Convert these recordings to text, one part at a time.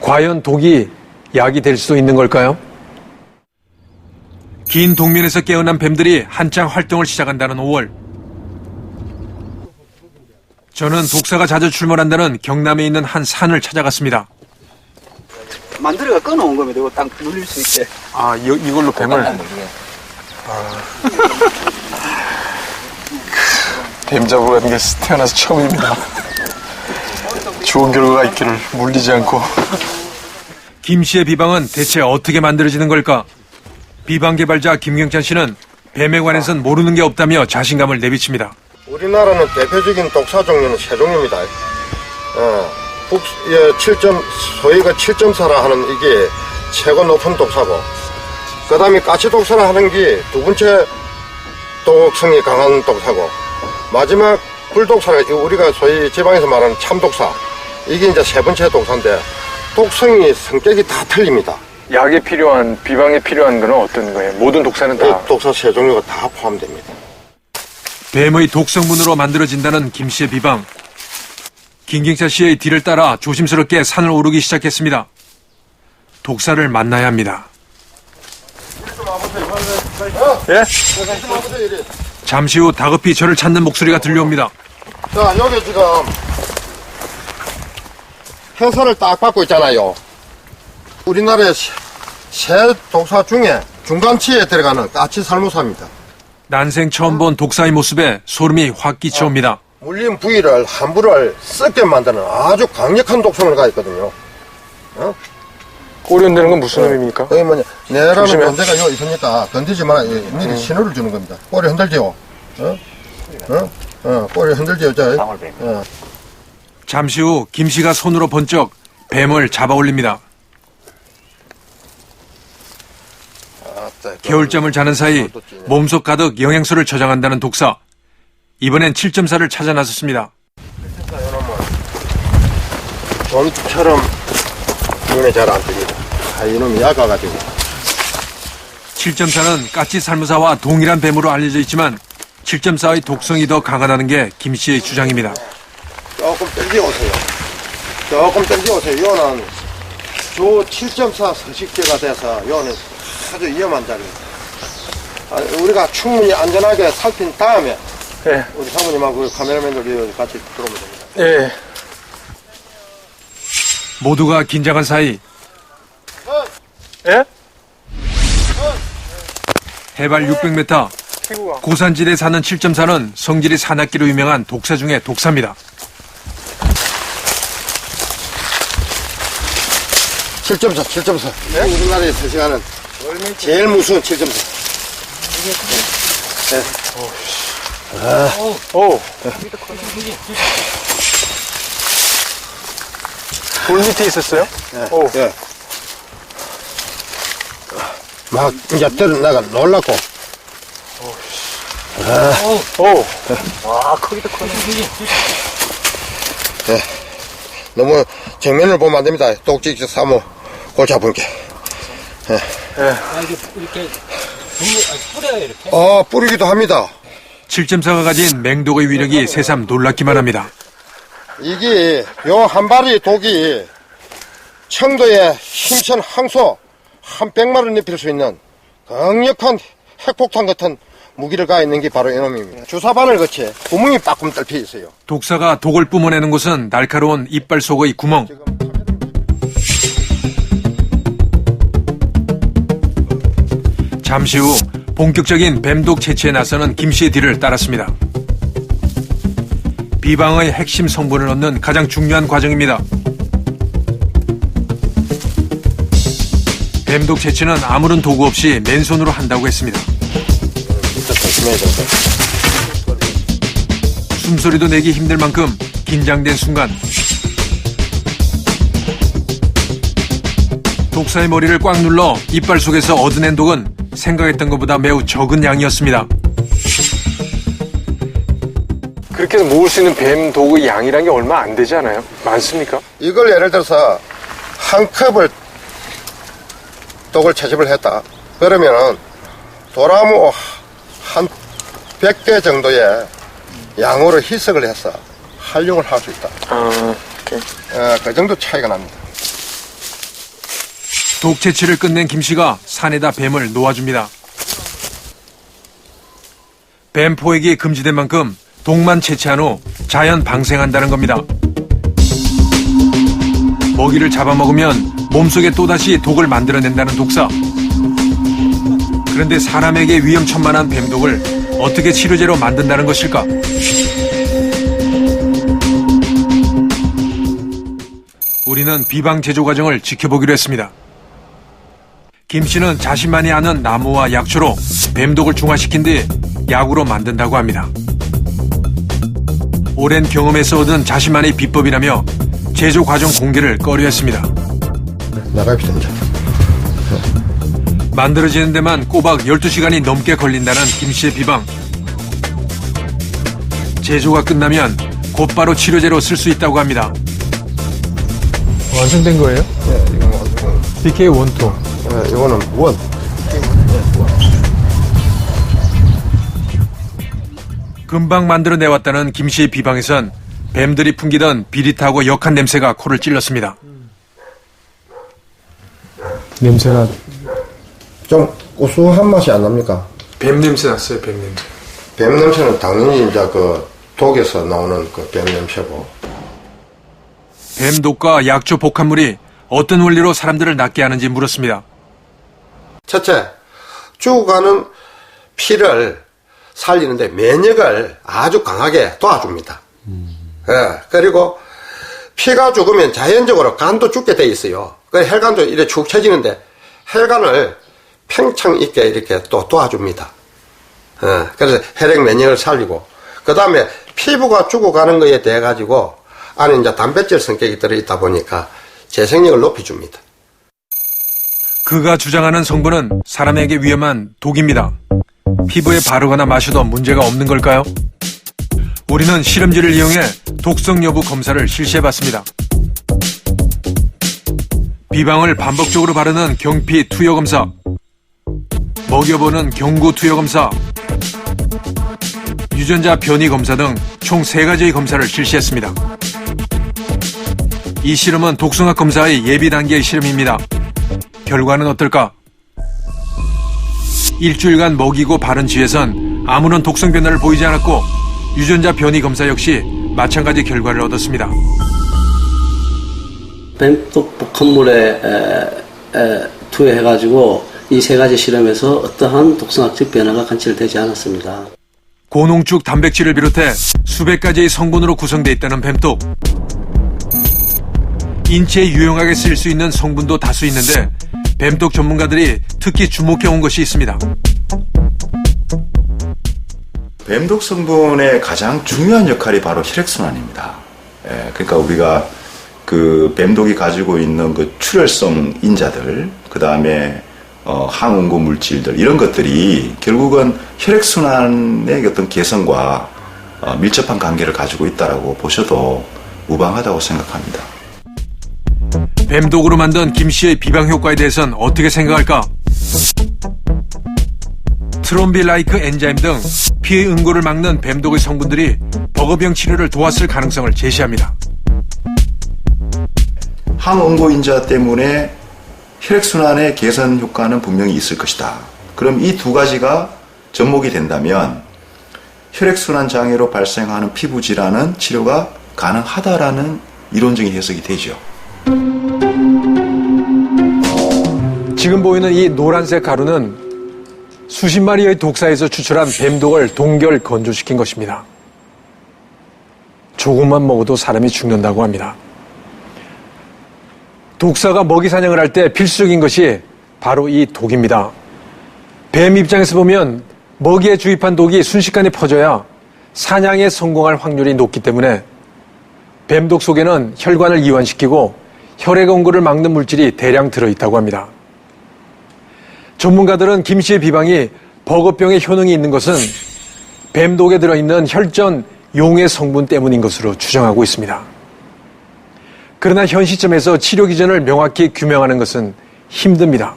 과연 독이 약이 될 수 있는 걸까요? 긴 동면에서 깨어난 뱀들이 한창 활동을 시작한다는 5월. 저는 독사가 자주 출몰한다는 경남에 있는 한 산을 찾아갔습니다. 만들어가 꺼놓은 겁니다. 이거 딱 눌릴 수 있게. 아, 이걸로 뱀을? 뱀 잡으러 가는 게 태어나서 처음입니다. 좋은 결과가 있기를 물리지 않고. 김 씨의 비방은 대체 어떻게 만들어지는 걸까? 비방 개발자 김경찬 씨는 뱀에 관해서는 모르는 게 없다며 자신감을 내비칩니다. 우리나라는 대표적인 독사 종류는 세 종류입니다. 소위가 7.4라 하는 이게 최고 높은 독사고, 그 다음에 까치 독사라 하는 게 두 번째 독성이 강한 독사고, 마지막 불독사가 우리가 소위 지방에서 말하는 참독사, 이게 이제 세 번째 독사인데 독성이 성격이 다 틀립니다. 약에 필요한, 비방에 필요한 건 어떤 거예요? 모든 독사는 다? 독사 세 종류가 다 포함됩니다. 뱀의 독성분으로 만들어진다는 김 씨의 비방. 김경찬 씨의 뒤를 따라 조심스럽게 산을 오르기 시작했습니다. 독사를 만나야 합니다. 예? 잠시 후 다급히 저를 찾는 목소리가 들려옵니다. 자, 여기 지금 해설을 딱 받고 있잖아요. 우리나라의 새 독사 중에 중간치에 들어가는 까치 살모사입니다. 난생 처음 본 독사의 모습에 소름이 확 끼쳐옵니다. 물린 부위를 함부로 썩게 만드는 아주 강력한 독성을 가지고 있거든요. 꼬리 흔드는 건 무슨 의미입니까? 여기 뭐냐, 내라는 조심해. 존재가 여기 있으니까 건드지 마라. 미리 신호를 주는 겁니다. 꼬리 흔들지요. 꼬리 흔들지요. 잠시 후 김 씨가 손으로 번쩍 뱀을 잡아 올립니다. 겨울잠을 자는 사이 몸속 가득 영양소를 저장한다는 독사. 이번엔 7.4를 찾아 나섰습니다. 돈처럼 눈에 잘 안 뜹니다. 이놈이 약아가지고. 7.4는 까치 살무사와 동일한 뱀으로 알려져 있지만 7.4의 독성이 더 강하다는 게 김 씨의 주장입니다. 조금 땡겨오세요. 조금 땡겨오세요. 이거는 주 7.4 서식지가 돼서 이거는 아주 위험한 자리입니다. 우리가 충분히 안전하게 살핀 다음에 예. 우리 사모님하고 카메라맨들 같이 들어오면 됩니다. 예. 모두가 긴장한 사이 예? 해발 600m 고산지대에 사는 7.4는 성질이 사납기로 유명한 독사 중의 독사입니다. 7.4. 네? 우리나라에 서식하는 제일 무서운 7.4. 오. 돌 밑에 있었어요? 오. 예. 막 이제 내가 놀랐고. 오. 와, 크기도 크네. 예. 너무 정면을 보면 안 됩니다. 독직지 사모 골치 아픈 게. 이렇게 뿌려요, 이렇게. 뿌리기도 합니다. 7.4가 가진 맹독의 위력이 새삼 놀랍기만 합니다. 이게 요 한 발의 독이 청도의 힘센 항소 한 100마리를 입힐 수 있는 강력한 핵폭탄 같은 무기를 가지고 있는 게 바로 이놈입니다. 주사바늘 같이 구멍이 빠끔 뚫혀 있어요. 독사가 독을 뿜어내는 곳은 날카로운 이빨 속의 구멍. 잠시 후 본격적인 뱀독 채취에 나서는 김 씨의 뒤를 따랐습니다. 비방의 핵심 성분을 얻는 가장 중요한 과정입니다. 뱀독 채취는 아무런 도구 없이 맨손으로 한다고 했습니다. 진짜 조심해야 된다. 숨소리도 내기 힘들 만큼 긴장된 순간 독사의 머리를 꽉 눌러 이빨 속에서 얻어낸 독은 생각했던 것보다 매우 적은 양이었습니다. 그렇게 해서 모을 수 있는 뱀 독의 양이란 게 얼마 안 되지 않아요? 많습니까? 이걸 예를 들어서 한 컵을 독을 채집을 했다. 그러면은 도라무 한 100개 정도의 양으로 희석을 해서 활용을 할 수 있다. 아, 오케이. 그 정도 차이가 납니다. 독 채취를 끝낸 김 씨가 산에다 뱀을 놓아줍니다. 뱀 포획이 금지된 만큼 독만 채취한 후 자연 방생한다는 겁니다. 먹이를 잡아먹으면 몸속에 또다시 독을 만들어낸다는 독사. 그런데 사람에게 위험천만한 뱀독을 어떻게 치료제로 만든다는 것일까? 우리는 비방 제조 과정을 지켜보기로 했습니다. 김 씨는 자신만이 아는 나무와 약초로 뱀독을 중화시킨 뒤 약으로 만든다고 합니다. 오랜 경험에서 얻은 자신만의 비법이라며 제조 과정 공개를 꺼려했습니다. 나갑시다, 이제. 만들어지는 데만 꼬박 12시간이 넘게 걸린다는 김 씨의 비방. 제조가 끝나면 곧바로 치료제로 쓸 수 있다고 합니다. 완성된 거예요? 네, 이건 완성. BK12. 네, 이거는 원. 금방 만들어내왔다는 김 씨의 비방에선 뱀들이 풍기던 비릿하고 역한 냄새가 코를 찔렀습니다. 냄새가 좀 고소한 맛이 안 납니까? 뱀 냄새 났어요, 뱀 냄새. 뱀 냄새는 당연히 이제 그 독에서 나오는 그 뱀 냄새고. 뱀독과 약초 복합물이 어떤 원리로 사람들을 낫게 하는지 물었습니다. 첫째, 죽어가는 피를 살리는데 면역을 아주 강하게 도와줍니다. 예, 그리고 피가 죽으면 자연적으로 간도 죽게 돼 있어요. 그 혈관도 이렇게 축 처지는데 혈관을 팽창 있게 이렇게 또 도와줍니다. 예, 그래서 혈액 면역을 살리고, 그 다음에 피부가 죽어가는 거에 대해 가지고 안에 이제 단백질 성격이 들어있다 보니까 재생력을 높여줍니다. 그가 주장하는 성분은 사람에게 위험한 독입니다. 피부에 바르거나 마셔도 문제가 없는 걸까요? 우리는 실험지를 이용해 독성 여부 검사를 실시해봤습니다. 비방을 반복적으로 바르는 경피 투여 검사, 먹여보는 경구 투여 검사, 유전자 변이 검사 등 총 3가지의 검사를 실시했습니다. 이 실험은 독성학 검사의 예비 단계의 실험입니다. 결과는 어떨까? 일주일간 먹이고 바른 쥐에선 아무런 독성 변화를 보이지 않았고 유전자 변이 검사 역시 마찬가지 결과를 얻었습니다. 뱀독 복합물에 투여해가지고 이 3가지 실험에서 어떠한 독성학적 변화가 관찰되지 않았습니다. 고농축 단백질을 비롯해 수백 가지의 성분으로 구성되어 있다는 뱀독. 인체에 유용하게 쓰일 수 있는 성분도 다수 있는데 뱀독 전문가들이 특히 주목해온 것이 있습니다. 뱀독 성분의 가장 중요한 역할이 바로 혈액순환입니다. 그러니까 우리가 그 뱀독이 가지고 있는 그 출혈성 인자들, 그 다음에 항응고 물질들, 이런 것들이 결국은 혈액순환의 어떤 개선과 밀접한 관계를 가지고 있다고 보셔도 무방하다고 생각합니다. 뱀독으로 만든 김 씨의 비방 효과에 대해서는 어떻게 생각할까? 트롬비라이크 엔자임 등 피해 응고를 막는 뱀독의 성분들이 버거병 치료를 도왔을 가능성을 제시합니다. 항응고 인자 때문에 혈액순환의 개선 효과는 분명히 있을 것이다. 그럼 이 2가지가 접목이 된다면 혈액순환 장애로 발생하는 피부 질환은 치료가 가능하다라는 이론적인 해석이 되죠. 지금 보이는 이 노란색 가루는 수십 마리의 독사에서 추출한 뱀독을 동결 건조시킨 것입니다. 조금만 먹어도 사람이 죽는다고 합니다. 독사가 먹이 사냥을 할 때 필수적인 것이 바로 이 독입니다. 뱀 입장에서 보면 먹이에 주입한 독이 순식간에 퍼져야 사냥에 성공할 확률이 높기 때문에 뱀독 속에는 혈관을 이완시키고 혈액 응고를 막는 물질이 대량 들어있다고 합니다. 전문가들은 김 씨의 비방이 버거병에 효능이 있는 것은 뱀독에 들어있는 혈전 용해 성분 때문인 것으로 추정하고 있습니다. 그러나 현 시점에서 치료 기전을 명확히 규명하는 것은 힘듭니다.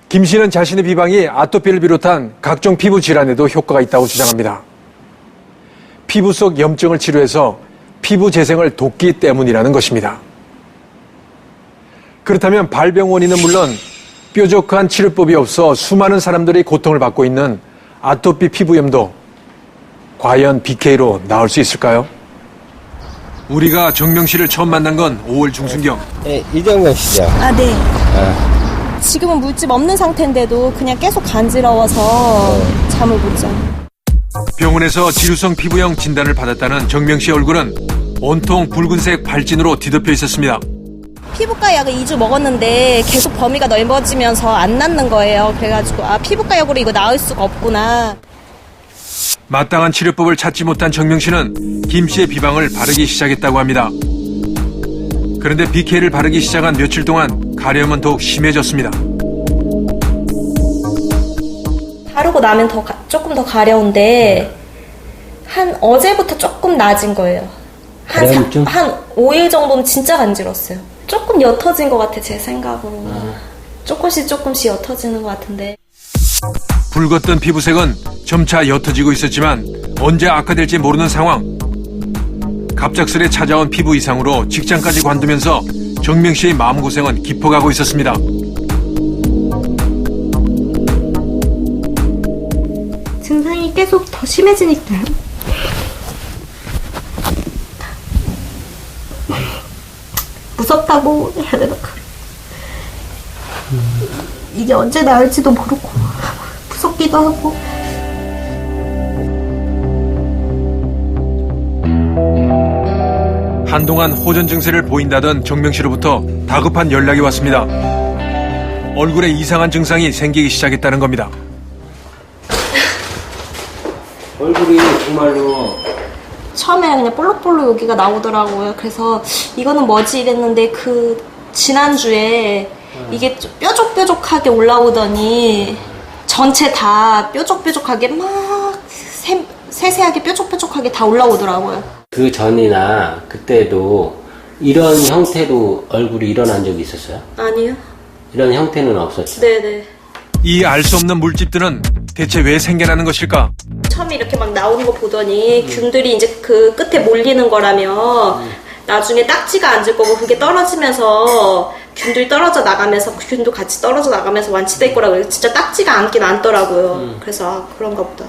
김 씨는 자신의 비방이 아토피를 비롯한 각종 피부 질환에도 효과가 있다고 주장합니다. 피부 속 염증을 치료해서 피부 재생을 돕기 때문이라는 것입니다. 그렇다면 발병 원인은 물론 뾰족한 치료법이 없어 수많은 사람들이 고통을 받고 있는 아토피 피부염도 과연 BK로 나을 수 있을까요? 우리가 정명 씨를 처음 만난 건 5월 중순경. 네, 이정명 씨죠. 아, 네. 지금은 물집 없는 상태인데도 그냥 계속 간지러워서 잠을 못 자요. 병원에서 지루성 피부염 진단을 받았다는 정명 씨 얼굴은 온통 붉은색 발진으로 뒤덮여 있었습니다. 피부과 약을 2주 먹었는데 계속 범위가 넓어지면서 안 낫는 거예요. 그래가지고 피부과 약으로 이거 나을 수가 없구나. 마땅한 치료법을 찾지 못한 정명 씨는 김 씨의 비방을 바르기 시작했다고 합니다. 그런데 BK를 바르기 시작한 며칠 동안 가려움은 더욱 심해졌습니다. 바르고 나면 조금 더 가려운데 한 어제부터 조금 나아진 거예요. 가려움 좀? 한 5일 정도는 진짜 간지러웠어요. 조금 옅어진 것 같아, 제 생각으로. 조금씩 옅어지는 것 같은데. 붉었던 피부색은 점차 옅어지고 있었지만 언제 악화될지 모르는 상황. 갑작스레 찾아온 피부 이상으로 직장까지 관두면서 정명 씨의 마음고생은 깊어가고 있었습니다. 증상이 계속 더 심해지니까요. 무섭다고 해야 되나? 이게 언제 나을지도 모르고 무섭기도 하고. 한동안 호전 증세를 보인다던 정명 씨로부터 다급한 연락이 왔습니다. 얼굴에 이상한 증상이 생기기 시작했다는 겁니다. 얼굴이 정말로 처음에 그냥 볼록볼록 여기가 나오더라고요. 그래서 이거는 뭐지 이랬는데 지난주에 이게 좀 뾰족뾰족하게 올라오더니 전체 다 뾰족뾰족하게 막 세세하게 뾰족뾰족하게 다 올라오더라고요. 그 전이나 그때도 이런 형태로 얼굴이 일어난 적이 있었어요? 아니요. 이런 형태는 없었죠? 네네. 이 알 수 없는 물집들은 대체 왜 생겨나는 것일까? 처음에 이렇게 막 나오는 거 보더니 균들이 이제 그 끝에 몰리는 거라면 나중에 딱지가 앉을 거고 그게 떨어지면서 균들이 떨어져 나가면서 균도 같이 떨어져 나가면서 완치될 거라고 해서 진짜 딱지가 앉긴 앉더라고요. 그래서 그런가 보다.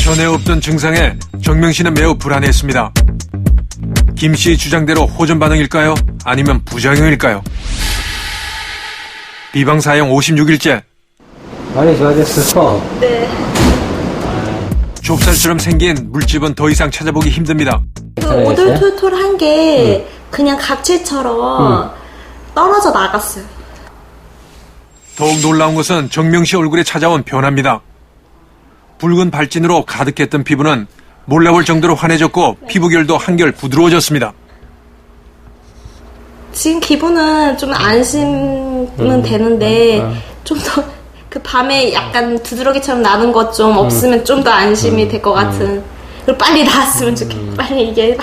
전에 없던 증상에 정명 씨는 매우 불안했습니다. 김 씨의 주장대로 호전 반응일까요? 아니면 부작용일까요? 비방 사용 56일째. 많이 좋아졌어. 네. 좁쌀처럼 생긴 물집은 더 이상 찾아보기 힘듭니다. 그 오돌토돌한 게 그냥 각질처럼 떨어져 나갔어요. 더욱 놀라운 것은 정명 씨 얼굴에 찾아온 변화입니다. 붉은 발진으로 가득했던 피부는 몰라볼 정도로 환해졌고 피부결도 한결 부드러워졌습니다. 지금 기분은 좀 안심은 되는데 좀 더 그 밤에 약간 두드러기처럼 나는 것 좀 없으면 좀 더 안심이 될 것 같은. 그리고 빨리 나았으면 좋겠어. 빨리 이게